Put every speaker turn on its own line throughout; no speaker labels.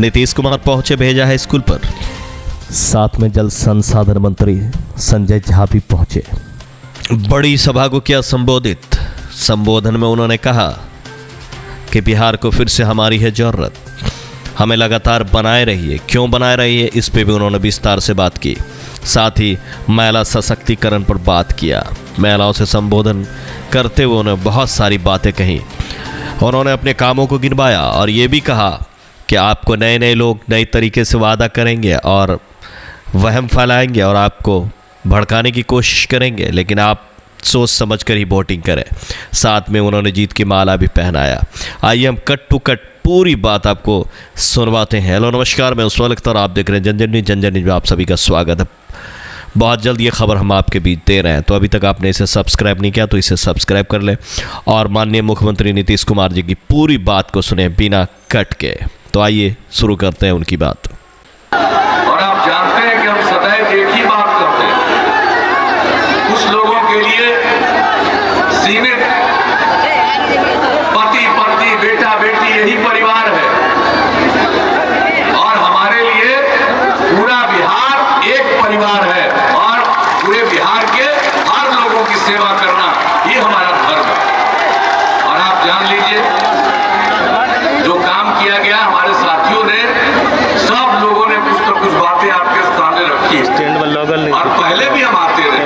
नीतीश कुमार पहुंचे भेजा है स्कूल पर। साथ में जल संसाधन मंत्री संजय झा भी पहुंचे। बड़ी सभा को किया संबोधित। संबोधन में उन्होंने कहा कि बिहार को फिर से हमारी है जरूरत, हमें लगातार बनाए रहिए। क्यों बनाए रहिए, इस पे भी उन्होंने विस्तार से बात की। साथ ही महिला सशक्तिकरण पर बात किया। महिलाओं से संबोधन करते हुए उन्होंने बहुत सारी बातें कही। उन्होंने अपने कामों को गिनवाया और ये भी कहा कि आपको नए नए लोग नए तरीके से वादा करेंगे और वहम फैलाएंगे और आपको भड़काने की कोशिश करेंगे, लेकिन आप सोच समझ कर ही वोटिंग करें। साथ में उन्होंने जीत की माला भी पहनाया। आइए हम कट टू कट पूरी बात आपको सुनवाते हैं। हेलो नमस्कार, मैं उस वक्त और आप देख रहे हैं जनजन न्यूज़ में आप सभी का स्वागत है। बहुत जल्द ये खबर हम आपके बीच दे रहे हैं, तो अभी तक आपने इसे सब्सक्राइब नहीं किया तो इसे सब्सक्राइब कर लें और माननीय मुख्यमंत्री नीतीश कुमार जी की पूरी बात को सुने बिना कट के। तो आइए शुरू करते हैं उनकी बात।
और आप जानते हैं कि हम सदैव एक ही बात करते हैं, कुछ लोगों के लिए सीमित पति पत्नी बेटा बेटी यही परिवार है और हमारे लिए पूरा बिहार एक परिवार है और पूरे बिहार के हर लोगों की सेवा करना ये हमारा धर्म है। और आप जान लीजिए, जो काम किया गया हमारे साथियों ने, सब लोगों ने कुछ न कुछ बातें आपके सामने रखी और पहले भी हम आते रहे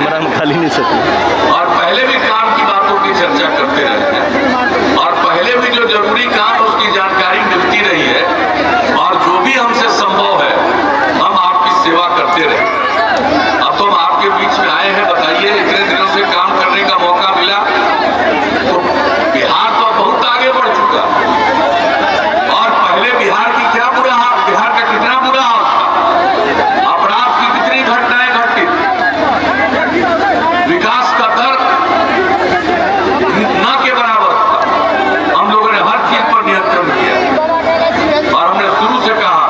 और पहले भी काम की बातों की चर्चा करते रहे हैं और पहले भी जो जरूरी काम उसकी जानकारी मिलती रही है और जो भी हमसे संभव है हम आपकी सेवा करते रहे। अब तो हम आपके बीच में आए हैं, बताइए इतने दिनों से काम करने का मौका मिला तो बिहार तो बहुत आगे बढ़ चुका और पहले बिहार की क्या बुरा हाल, बिहार का कितना बुरा हाल था, अपराध की कितनी घटनाएं घटी, विकास का दर न के बराबर था। हम लोगों ने हर चीज पर नियंत्रण किया और हमने शुरू से कहा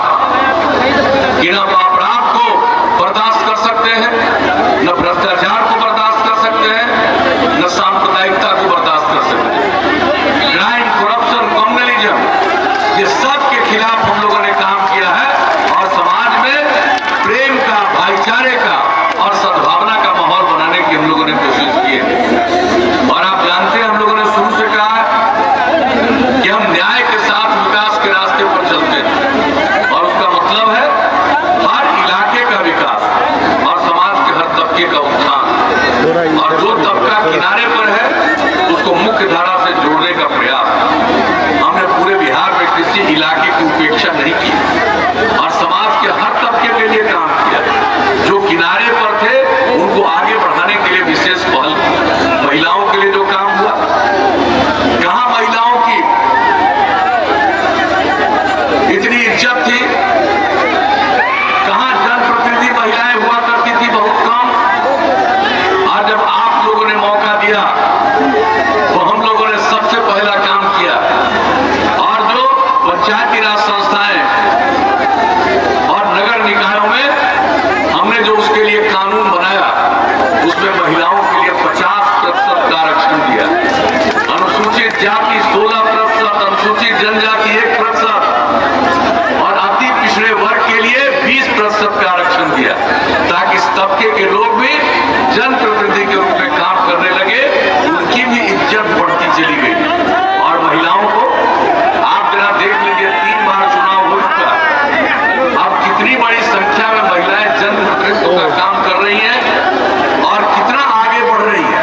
कि न अपराध को बर्दाश्त कर सकते हैं, न भ्रष्टाचार को बर्दाश्त कर सकते हैं, न सांप्रदायिकता को बर्दाश्त कर सकते हैं। क्राइम, करप्शन, कम्युनलिज्म, ये सब के खिलाफ हम लोगों ने काम किया है और समाज में प्रेम का, भाईचारे का और सद्भावना का माहौल बनाने की हम लोगों ने कोशिश की है। और आप जानते हैं हम लोगों ने शुरू से कहा है कि हम न्याय के साथ विकास के रास्ते पर चलते हैं और उसका मतलब है हर इलाके का विकास और समाज के हर तबके का उत्थान और जो तबका किनारे पर है उसको मुख्य धारा से जोड़ने का प्रयास। हमने पूरे बिहार में किसी इलाके की उपेक्षा नहीं की और समाज के हर तबके के लिए काम किया। जो किनारे पर थे उनको आगे बढ़ाने के लिए विशेष पहल की। महिलाओं के लिए जो काम हुआ, कहां महिलाओं की इतनी इज्जत थी, कहां जनप्रतिनिधि महिलाएं हुआ करती थी, बहुत कम। और जब आप लोगों ने मौका दिया तो हम लोगों ने सबसे पहला काम किया और जो पंचायती राज संस्थाएं और नगर निकायों में हमने जो उसके लिए कानून बनाया उसमें महिलाओं के लिए 50% का आरक्षण दिया। अनुसूचित जाति 16%, अनुसूचित जनजाति 1% और अति पिछड़े वर्ग के लिए 20% का आरक्षण दिया ताकि इस तबके के लोग भी जनप्रतिनिधि के रूप में काम करने लगे, उनकी भी इज्जत बढ़ती चली गई। और महिलाओं को आप जरा देख लीजिए, 3 बार चुनाव हो चुका, अब कितनी बड़ी संख्या में महिलाएं जनप्रतिनिधित्व का काम कर रही हैं और कितना आगे बढ़ रही है।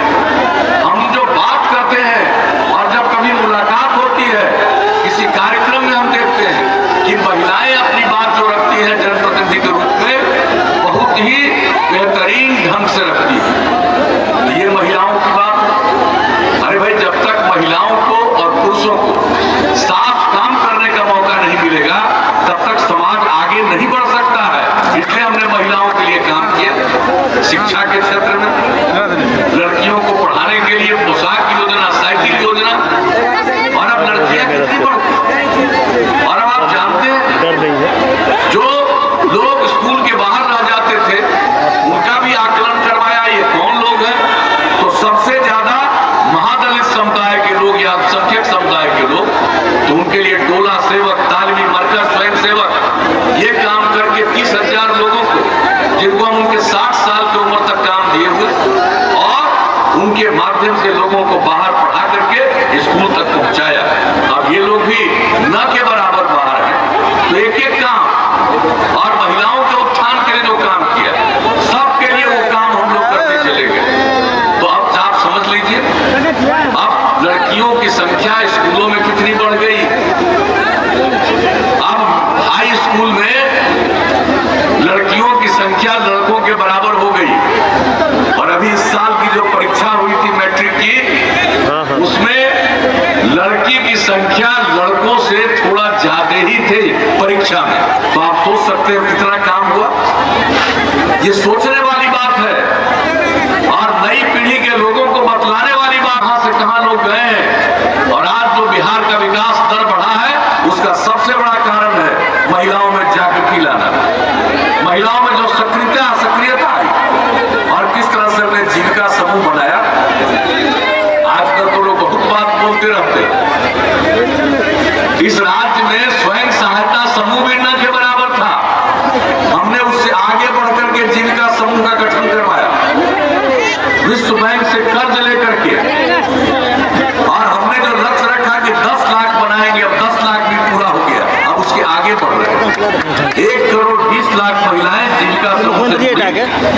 हम जो बात करते हैं और जब कभी मुलाकात होती है किसी कार्यक्रम में हम देखते हैं कि महिलाएं अपनी बात जो रखती है जनप्रतिनिधि के रूप में बहुत ही बेहतरीन ढंग से रखती है। ये महिलाओं की बात है। अरे भाई, जब तक महिलाओं को और पुरुषों को साफ काम करने का मौका नहीं मिलेगा तब तक समाज आगे नहीं बढ़ सकता है। इसलिए हमने महिलाओं के लिए काम किया। शिक्षा के क्षेत्र में लड़कियों को पढ़ाने के लिए पोशाक योजना, साइकिल योजना और अब लड़कियां कितनी बढ़। और अब आप जानते हैं जो लोग स्कूल के बाहर रह जाते थे उनका भी आकलन करवाया, ये कौन लोग हैं, तो सबसे ज्यादा महादलित समुदाय के लोग या अल्पसंख्यक समुदाय के लोग, तो उनके लिए टोला सेवक, तालीमी मरकज, स्वयं सेवक उनके माध्यम से लोगों को बाहर पढ़ा करके स्कूल तक पहुंचाया। अब ये लोग भी न के बराबर बाहर हैं, तो एक एक काम और महिलाओं के उत्थान के लिए जो काम किया सबके लिए वो काम हम लोग करते चले गए। तो अब आप समझ लीजिए अब लड़कियों की संख्या स्कूलों में कितनी बढ़ गई। अब हाई स्कूल में लड़कियों की संख्या लड़कों के बराबर हो गई। और अभी इस साल की जो परीक्षा हुई थी मैट्रिक की, उसमें लड़की की संख्या लड़कों से थोड़ा ज्यादा ही थे परीक्षा में। तो आप सोच सकते हो कितना काम हुआ। ये सोचने वाली बात है और नई पीढ़ी के लोगों को बतलाने वाली बात। कहां से कहां लोग गए हैं और आज जो बिहार का विकास दर बढ़ा है उसका सबसे बड़ा कारण है महिलाओं में जागृति लाना, महिलाओं में जो सक्रियता आई और किस तरह से हमने जीविका समूह बनाया। आजकल तो लोग बहुत बात बोलते रहते हैं। इस राज्य में स्वयं सहायता समूह भी न के बराबर था, हमने उससे आगे बढ़कर के जीविका समूह का गठन करवाया, विश्व बैंक से कर्ज लेकर के। और हमने जो लक्ष्य रखा कि 10 लाख बनाएंगे, अब 10 लाख भी पूरा हो गया, अब उसके आगे बढ़ रहे हैं। 1 करोड़ 20 लाख महिलाएं जीविका समूह से जुड़ी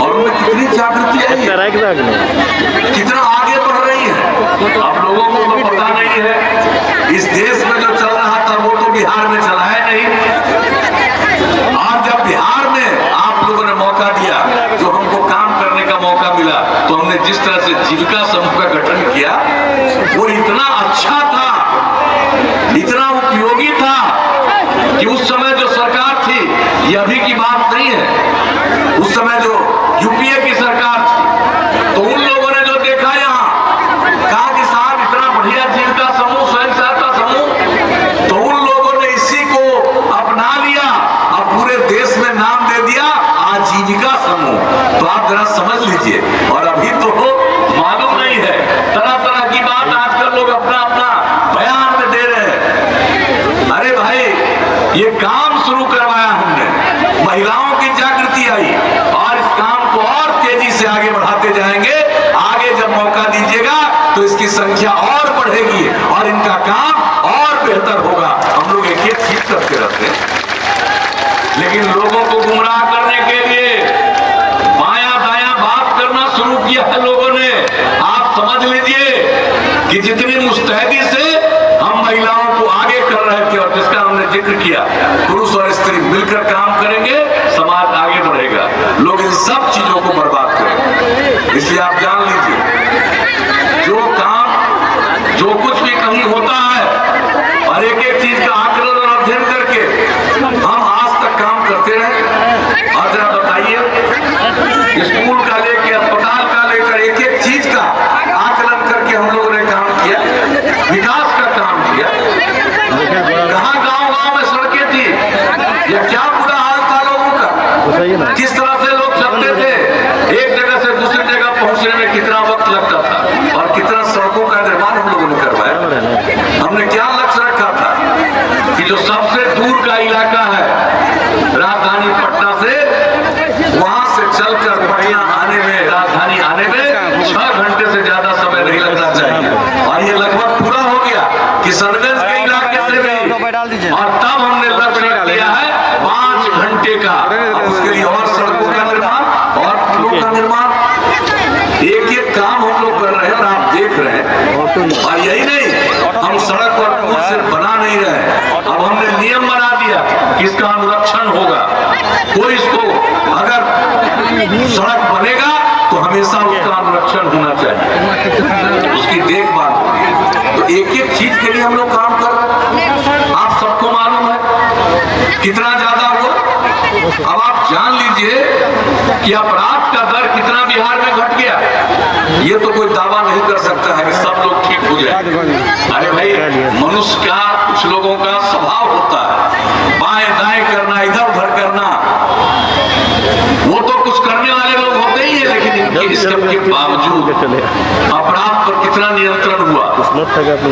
और उनमें कितनी जागृति आई है, कितना आगे बढ़ रही है। अब लोगों को तो पता नहीं है इस देश में जो चल रहा था वो तो बिहार में चला है नहीं। और जब बिहार में आप लोगों ने मौका दिया, जो हमको काम करने का मौका मिला, तो हमने जिस तरह से जीविका समूह का गठन किया वो इतना अच्छा था, इतना उपयोगी था कि उस समय जो सरकार थी, ये अभी की बात नहीं है, उस समय जो यूपीए की सरकार थी, तो उन लोगों ने जो देखा यहाँ कहा कि साहब इतना बढ़िया जीविका समूह, स्वयं सहायता समूह, तो उन लोगों ने इसी को अपना लिया और पूरे देश में नाम दे दिया आजीविका समूह। तो आप जरा समझ लीजिए। और अभी तो मालूम नहीं है, तरह तरह की बात आजकल लोग अपना अपना बयान में दे रहे हैं। अरे भाई, ये काम शुरू करवाया हमने, महिलाओं की जागृति आई और इस काम को और तेजी से आगे बढ़ाते जाएंगे। आगे जब मौका दीजिएगा तो इसकी संख्या और बढ़ेगी और इनका काम और बेहतर होगा। हम लोग एक एक चीज करते रहते हैं, लेकिन लोगों को गुमराह करने के लिए बाया दाया बात करना शुरू किया है लोगों ने। आप समझ लीजिए कि जितनी मुस्तैदी से हम महिलाओं को आगे कर रहे थे और जिसका हमने जिक्र किया, पुरुष और स्त्री मिलकर काम करेंगे, समाज आगे बढ़ेगा। लोग इन सब चीजों को बर्बाद करेंगे। इसलिए आप जान लीजिए, जो काम जो कुछ भी कहीं होता है और एक एक चीज का आकलन और अध्ययन करके हम आज तक काम करते रहे। और जरा बताइए, स्कूल का लेकर अस्पताल का लेकर एक एक चीज का आकलन करके हम लोगों ने काम किया, विकास का काम किया। कहाँ गांव-गांव में सड़कें थी, या क्या बुरा हाल था लोगों का, किस तरह से लोग चलते थे, एक जगह से दूसरी जगह पहुंचने में कितना वक्त लगता था और कितना सड़कों का निर्माण हम लोगों ने करवाया। हमने क्या लक्ष्य रखा था कि जो सबसे दूर का इलाका है राजधानी पटना से, वहां से चलकर पटना आने में, राजधानी आने में 6 घंटे से ज्यादा समय नहीं लगना चाहिए। और ये लगभग पूरा हो गया किशनगंज के इलाके से भी। और तब हमने लक्ष्य किया है 5 घंटे का। अब उसके लिए और सड़कों का निर्माण और पुलों का निर्माण, एक एक काम हम लोग कर रहे हैं और आप देख रहे हैं। और यही नहीं, हम सड़क और पुल सिर्फ बना नहीं रहे, अब हमने नियम बना दिया कि इसका अनुरक्षण होगा। कोई इसको अगर सड़क बनेगा तो हमेशा उसका अनुरक्षण होना चाहिए, उसकी देखभाल होगी। तो एक एक चीज के लिए हम लोग काम कर रहे हैं। आप सबको मालूम है कितना ज्यादा हुआ। अब आप जान लीजिए कि अपराध का दर कितना बिहार में घट गया। ये तो कोई दावा नहीं कर सकता है कि सब लोग ठीक हो जाए। अरे भाई, मनुष्य का, कुछ लोगों का स्वभाव होता है बाएं दाएं करना, इधर उधर करना। वो तो कुछ करने वाले लोग होते ही है, लेकिन इसके बावजूद अपराध पर कितना नियंत्रण हुआ।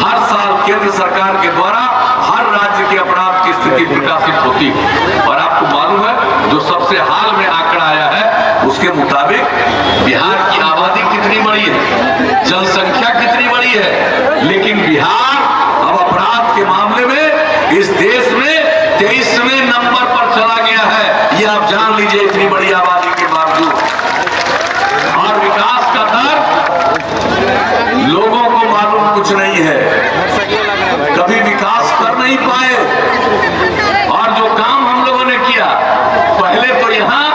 हर साल केंद्र सरकार के द्वारा हर राज्य के अपराध की स्थिति प्रकाशित होती है। और आपको मालूम है, जो सबसे हाल में आंकड़ा आया है उसके मुताबिक बिहार की आबादी कितनी बड़ी है। जनसंख्या कितनी बड़ी है, लेकिन बिहार अब अपराध के मामले में इस देश में 23वें नंबर पर चला गया है। ये आप जान लीजिए, इतनी बड़ी आबादी के बावजूद। और विकास का दर लोगों को मालूम कुछ नहीं है, कभी विकास कर नहीं पाए। और जो काम हम लोगों ने किया, पहले तो यहाँ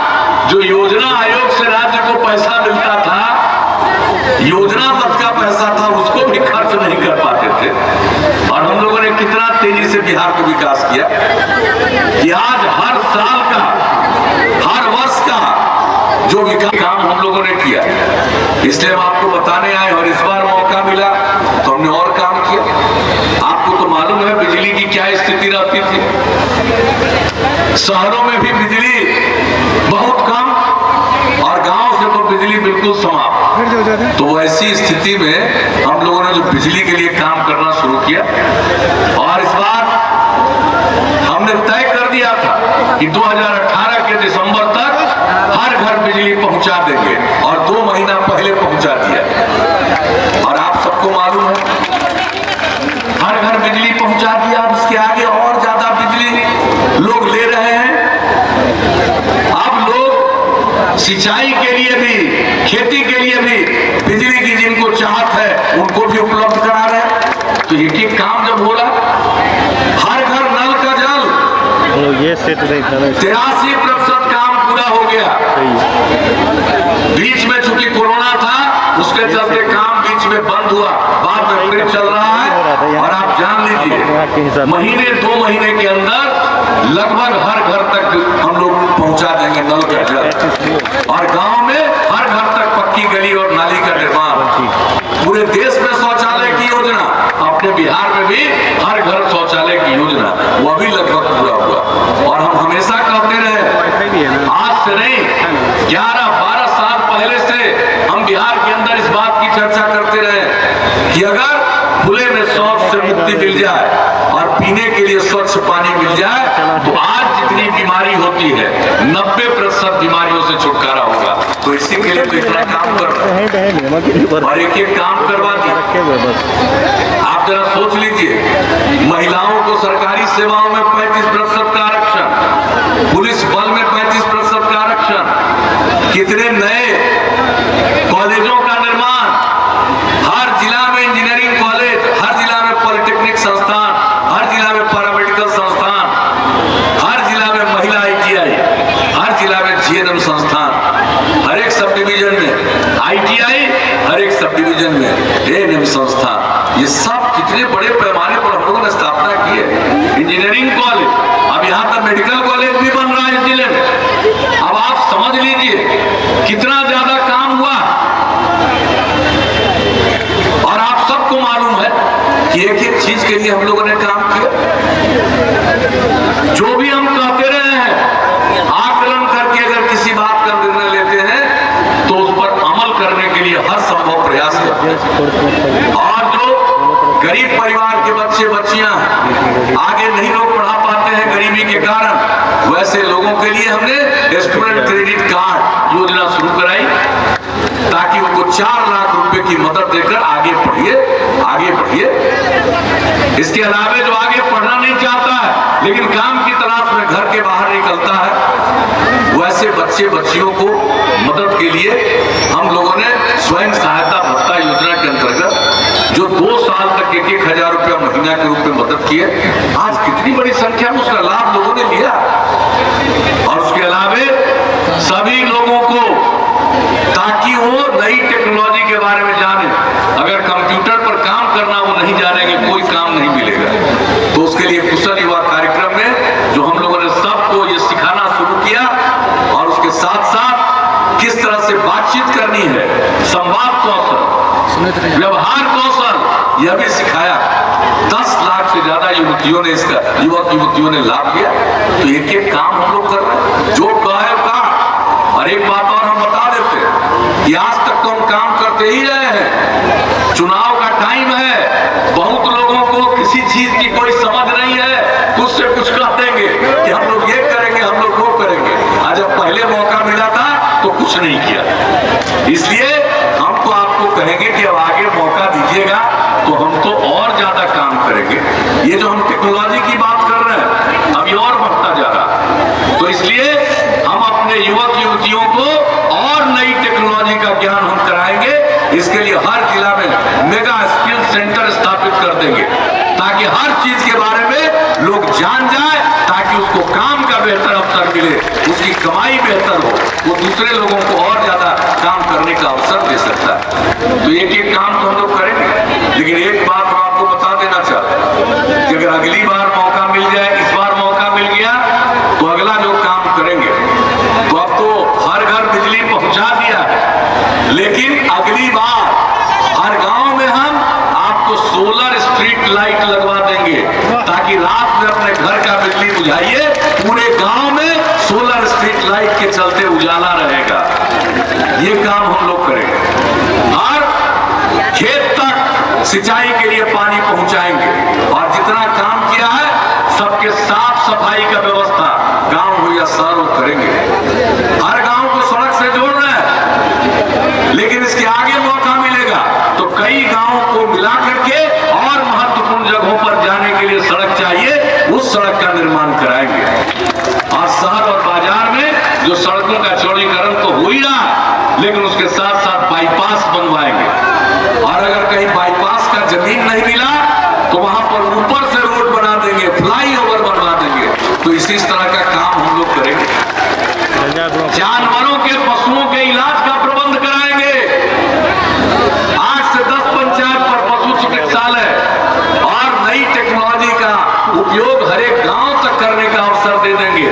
जो योजना आयोग से राज्य को पैसा मिलता था, योजना तक का पैसा था, उसको भी खर्च नहीं कर पाते थे। और हम लोगों ने कितना तेजी से बिहार को विकास किया कि आज हर साल का, हर वर्ष का जो विकास काम हम लोगों ने किया, इसलिए हम आपको बताने आए। और इस बार मौका मिला तो हमने और काम किया। आपको तो मालूम है बिजली की क्या स्थिति रहती थी, शहरों में भी बिजली बहुत कम और गांव से तो बिजली बिल्कुल समाप्त। तो ऐसी स्थिति में हम लोगों ने जो बिजली के लिए काम करना शुरू किया, और इस बार हमने तय कर दिया था कि 2018 के दिसंबर तक हर घर बिजली पहुंचा देंगे, और 2 महीना पहले पहुंचा दिया। और आप सबको मालूम है, हर घर बिजली पहुंचा दिया। अब इसके आगे और ज्यादा बिजली लोग ले रहे हैं। अब लोग सिंचाई के लिए भी, खेती के लिए भी बिजली की जिनको चाहत है उनको भी उपलब्ध करा रहे हैं। तो एक काम जब हो रहा, हर घर नल का जल, ये 83% काम पूरा हो गया। बीच में चूंकि कोरोना था, उसके चलते काम बीच में बंद हुआ, बाद में फिर चल रहा है। और आप जान लीजिए, महीने 2 महीने के अंदर लगभग हर घर तक हम लोग पहुंचा देंगे नल का जल। और गांव में हर घर तक पक्की गली और नाली का निर्माण। पूरे देश में शौचालय की योजना, अपने बिहार में भी हर घर शौचालय की योजना, वह भी लगभग पूरा हुआ। और हम हमेशा कहते रहे, आज से नहीं, 11-12 साल पहले से हम बिहार के अंदर इस बात की चर्चा करते रहे कि अगर खुले में शौच से मुक्ति मिल जाए और पीने के लिए स्वच्छ पानी मिल जाए, तो आज जितनी बीमारी होती है 90% बीमारियों से छुटकारा होगा। तो इसी के लिए तो इतना काम कर रहे हैं और एक काम करवा दिया। आप जरा सोच लीजिए, महिलाओं को सरकारी सेवाओं में 35% का आरक्षण, पुलिस बल में 35% का आरक्षण, कितने नए कॉलेजों का निर्माण, हर जिला में इंजीनियरिंग कॉलेज, हर जिला में पॉलिटेक्निक संस्थान, हर जिला में पैरामेडिकल संस्थान, हर जिला में महिला ITI, हर जिला में GNM संस्थान, हर एक सब डिवीजन में ITI, हर एक सब डिवीजन में ANM संस्थान। ये सब कितने बड़े पैमाने पर हम लोगों ने स्थापना की है। इंजीनियरिंग कॉलेज, अब यहाँ पर मेडिकल कॉलेज भी बन रहा है इस जिले में। अब आप समझ लीजिए कितना ज्यादा काम हुआ। और आप सबको मालूम है कि एक एक चीज के लिए हम लोगों ने काम किया। जो भी हम कहते रहे हैं, आकलन करके अगर किसी बात का निर्णय लेते हैं तो उस पर अमल करने के लिए हर संभव प्रयास करते हैं। और जो गरीब परिवार के बच्चे बच्चियां आगे नहीं लोग पढ़ा पाते हैं गरीबी के कारण, वैसे लोगों के लिए हमने स्टूडेंट क्रेडिट कार्ड योजना शुरू कराई, ताकि उनको 4 लाख रुपए की मदद देकर आगे पढ़िए, आगे बढ़िए। इसके अलावा जो आगे पढ़ना नहीं चाहता है लेकिन काम की तलाश में घर के बाहर निकलता है, वैसे बच्चे बच्चियों को मदद के लिए हम लोगों ने स्वयं सहायता भत्ता योजना के अंतर्गत जो 2 साल तक 1-1 हजार रुपया महीना के रूप में मदद किए, आज कितनी बड़ी संख्या में उसका लाभ लोगों ने लिया। और उसके अलावा सभी लोगों को, ताकि वो नई टेक्नोलॉजी के बारे में जाने, अगर कंप्यूटर पर काम करना वो नहीं जानेंगे, कोई काम नहीं मिलेगा। तो उसके लिए कुशल युवा कार्यक्रम में जो हम लोगों ने सबको ये सिखाना शुरू किया, और उसके साथ साथ किस तरह से बातचीत करनी है, संवाद कौशल, व्यवहार कौशल, यह भी सिखाया। 10 लाख से ज्यादा युवतियों ने इसका, युवक युवतियों ने लाभ लिया। तो एक एक काम हम लोग कर रहे हैं, जो कहे का। और एक बात और हम बता देते कि आज तक तो हम काम करते ही रहे हैं। चुनाव का टाइम है, बहुत लोगों को किसी चीज की कोई समझ नहीं है, कुछ से कुछ कह देंगे कि हम लोग ये करेंगे, हम लोग वो करेंगे। आज जब पहले मौका मिला था तो कुछ नहीं किया। इसलिए हम तो आपको कहेंगे कि अब आगे बढ़िएगा तो हम तो और ज्यादा काम करेंगे। ये जो हम टेक्नोलॉजी की बात कर रहे हैं अभी और बढ़ता जा रहा है, तो इसलिए हम अपने युवक युवतियों को और नई टेक्नोलॉजी का ज्ञान हम कराएंगे। इसके लिए हर जिला में मेगा स्किल सेंटर स्थापित कर देंगे ताकि हर चीज के बारे में लोग जान जाए, ताकि उसको काम का बेहतर अवसर मिले, उसकी कमाई बेहतर हो, वो दूसरे लोगों को और ज्यादा काम करने का अवसर दे सकता है। तो एक एक काम तो हम लोग करेंगे, लेकिन एक बात हम आपको बता देना चाहते हैं कि अगर अगली बार मौका मिल जाए, इस बार मौका मिल गया तो अगला जो काम करेंगे, तो अब तो हर घर बिजली पहुंचा दिया है, लेकिन अगली बार हर गांव में हम आपको सोलर स्ट्रीट लाइट लगवा देंगे ताकि रात में अपने घर का बिजली बुझाइए, पूरे गांव में सोलर स्ट्रीट लाइट के चलते उजाला रहेगा। ये काम हम लोग करेंगे और खेत तक सिंचाई के लिए पानी पहुंचाएंगे। और जितना काम किया है सबके साफ सफाई का व्यवस्था गांव हो या शहर हो करेंगे। हर गांव को सड़क से जोड़ रहे हैं, लेकिन इसके आगे मौका मिलेगा तो कई गांवों को मिला करके और महत्वपूर्ण जगहों पर जाने के लिए सड़क चाहिए, उस सड़क का निर्माण कराएंगे। और शहर और बाजार में जो सड़कों का चौड़ीकरण तो हो ही रहा, लेकिन उसके साथ साथ बाईपास बनवाएंगे। और अगर कहीं बाईपास का जमीन नहीं मिला तो वहां पर ऊपर से रोड बना देंगे, फ्लाईओवर बनवा देंगे। तो इसी तरह का काम हम लोग करेंगे। जानवरों के, पशुओं के इलाज का प्रबंध कराएंगे। 8 से 10 पंचायत पर पशु चिकित्सालय और नई टेक्नोलॉजी का उपयोग हर एक गांव तक करने का अवसर दे देंगे,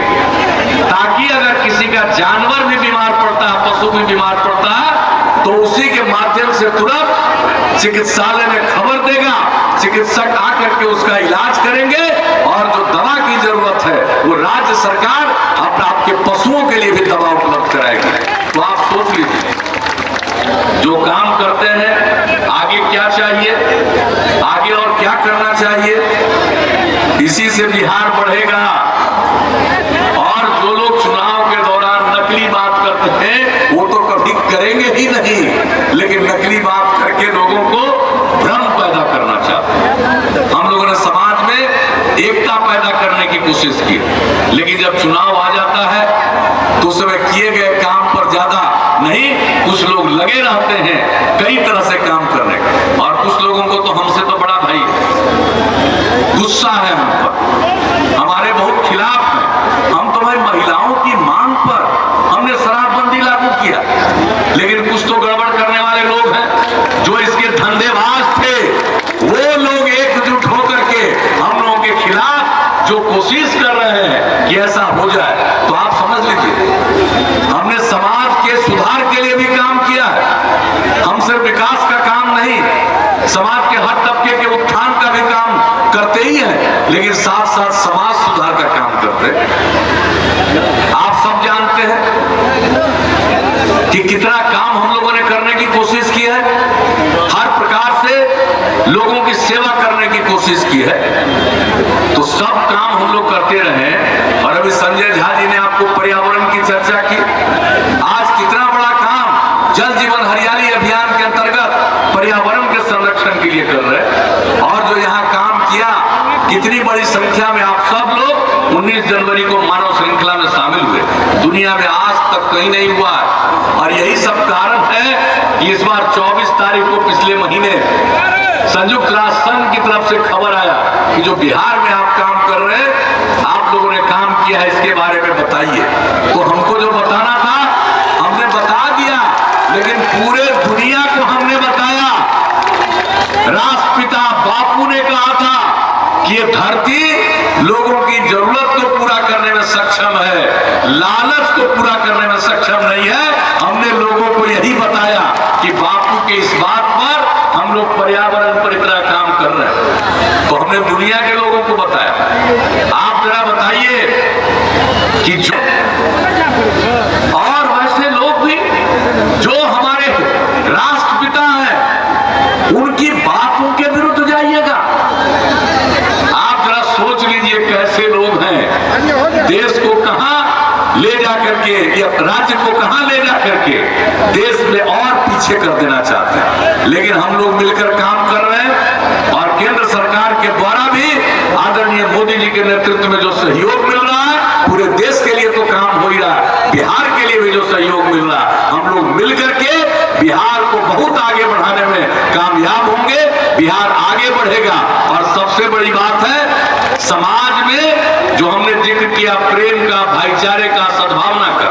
ताकि अगर किसी का जानवर भी बीमार पड़ता है, पशु भी बीमार पड़ता है, तो उसी के माध्यम से तुरंत चिकित्सालय में खबर देगा, चिकित्सक आकर के उसका इलाज करेंगे और जो दवा की जरूरत है वो राज्य सरकार आपके पशुओं के लिए भी दवा उपलब्ध कराएगी। तो आप सोच लीजिए, जो काम करते हैं आगे क्या चाहिए, आगे और क्या करना चाहिए, इसी से बिहार बढ़ेगा। और जो लोग चुनाव के दौरान नकली बात करते हैं वो तो कभी करेंगे ही नहीं, लेकिन नकली बात करके लोगों को भ्रम पैदा करना चाहते हैं। हम लोगों ने समाज में एकता पैदा करने की कोशिश की, लेकिन जब चुनाव आ जाता है तो उस समय किए गए काम पर ज्यादा नहीं, कुछ लोग लगे रहते हैं कई तरह से काम करने का, और कुछ लोगों को तो हमसे तो बड़ा भाई गुस्सा है हम पर, हमारे बहुत खिलाफ है। हम तो भाई महिलाओं की मांग पर हमने शराबबंदी लागू किया, लेकिन कुछ तो गड़बड़ करने वाले लोग हैं जो इसके धंधेबाज थे, वो लोग एकजुट होकर के हम लोगों के खिलाफ जो कोशिश कर रहे हैं कि ऐसा हो जाए। तो आप समझ लीजिए, हमने समाज के सुधार के लिए भी काम किया है। हम सिर्फ विकास का काम नहीं, समाज के हर तबके के उत्थान का भी काम करते ही हैं, लेकिन साथ साथ समाज सुधार का काम करते हैं। आप सब जानते हैं कि कितना काम हम लोगों ने करने की कोशिश की है, हर प्रकार से लोगों की सेवा करने की कोशिश की है। तो सब काम हम लोग करते रहे। और अभी संजय झा जी ने आपको पर्यावरण की चर्चा की, आज कितना बड़ा काम जल जीवन हरियाली अभियान के अंतर्गत पर्यावरण के संरक्षण के लिए कर रहे हैं। और जो यहाँ काम किया, कितनी बड़ी संख्या में आप सब लोग 19 जनवरी को मानव श्रृंखला में शामिल हुए, दुनिया में आज तक कहीं नहीं हुआ है। और यही सब कारण है कि इस बार 24 तारीख को पिछले महीने संयुक्त राष्ट्र संघ की तरफ से खबर आया कि जो बिहार में आप काम कर रहे हैं, आप लोगों ने काम किया है, इसके बारे में बताइए। तो हमको जो बताना था हमने बता दिया, लेकिन पूरे दुनिया को हमने बताया। राष्ट्रपिता बापू ने कहा था कि ये धरती लोगों की जरूरत को पूरा करने में सक्षम है, लालच को पूरा करने में सक्षम नहीं है। हमने लोगों को यही बताया कि बापू के इस बात पर हम लोग पर्यावरण पर इतना काम कर रहे हैं, तो हमने दुनिया के लोगों को बताया। आप जरा बताइए कि जो और वैसे लोग भी जो हमारे राष्ट्रपिता हैं, उनकी बातों के विरुद्ध जाइएगा। आप जरा सोच लीजिए कैसे लोग हैं, देश को कहां ले जा करके या राज्य को कहां ले जा करके देश में और पीछे कर देना चाहते हैं। लेकिन हम लोग मिलकर काम कर बहुत आगे बढ़ाने में कामयाब होंगे, बिहार आगे बढ़ेगा। और सबसे बड़ी बात है, समाज में जो हमने जिक्र किया प्रेम का, भाईचारे का, सद्भावना का,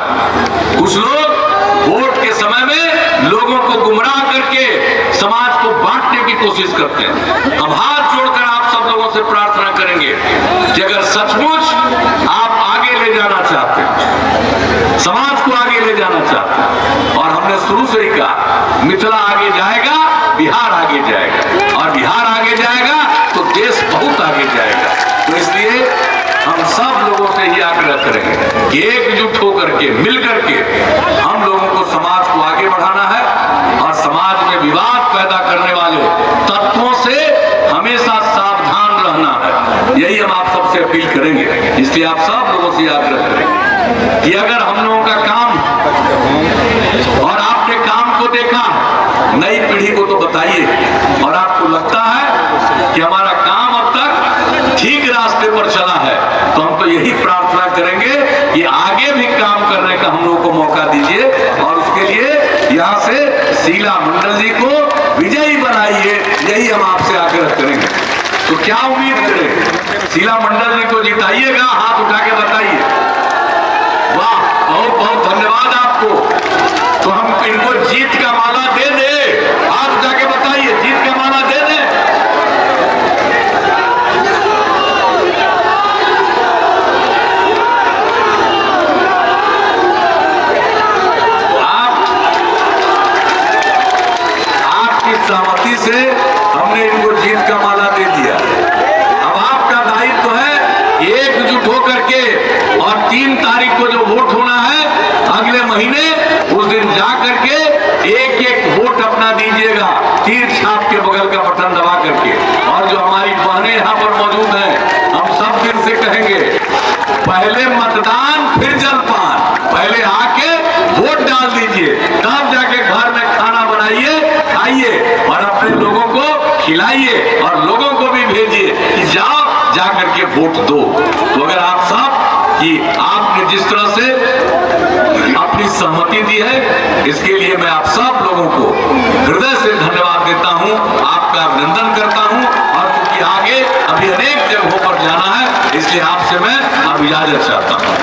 कुछ लोग वोट के समय में लोगों को गुमराह करके समाज को बांटने की कोशिश करते हैं। हम हाथ जोड़कर आप सब लोगों से प्रार्थना करेंगे कि अगर सचमुच आप आगे ले जाना चाहते हैं, समाज को आगे ले जाना चाहते हैं, और हमने शुरू से ही कहा मिथिला आगे जाएगा, बिहार आगे जाएगा, और बिहार आगे जाएगा तो देश बहुत आगे जाएगा। तो इसलिए हम सब लोगों से ही आग्रह करेंगे कि एकजुट होकर के, मिल करके हम लोगों को समाज को आगे बढ़ाना है, और समाज में विवाद पैदा करने वाले तत्वों से हमेशा सावधान रहना है। यही हम आप सबसे अपील करेंगे। इसलिए आप सब लोगों से आग्रह करेंगे कि अगर हम लोगों का काम, और आपने काम को देखा, नई पीढ़ी को तो बताइए, और आपको लगता है कि हमारा काम अब तक ठीक रास्ते पर चला है, तो हम तो यही प्रार्थना करेंगे कि आगे भी काम करने का हम लोगों को मौका दीजिए, और उसके लिए यहाँ से शीला मंडल जी को विजयी बनाइए। यही हम आपसे आग्रह करेंगे। तो क्या उम्मीद करें, शीला मंडल जी को जिताइएगा? हाथ उठा के बताइए। वाह, बहुत बहुत धन्यवाद आपको। तो हम इनको जीत का माला दे दे, हाथ उठा के बताइए, जीत का माला दे दे। सहमति से हमने इनको जीत का माला दे दिया। अब आपका दायित्व है एकजुट होकर के, और 3 तारीख को जो वोट होना है अगले महीने, उस दिन जा करके एक एक वोट अपना दीजिएगा, तीर छाप के बगल का बटन दबा करके। और जो हमारी बहनें यहाँ पर मौजूद हैं, हम सब दिन से कहेंगे, पहले मतदान फिर जलपान, पहले आके वोट डाल दीजिए, तब जाके घर में खाना बनाइए, खाइए, और अपने लोगों को खिलाइए, और लोगों को भी भेजिए कि जाओ जाकर के वोट दो। तो अगर आप सब, कि आपने जिस तरह से अपनी सहमति दी है, इसके लिए मैं आप सब लोगों को हृदय से धन्यवाद देता हूं, आपका अभिनंदन करता हूं। और क्योंकि आगे अभी अनेक जगहों पर जाना है, इसलिए आपसे मैं अब इजाजत चाहता हूं।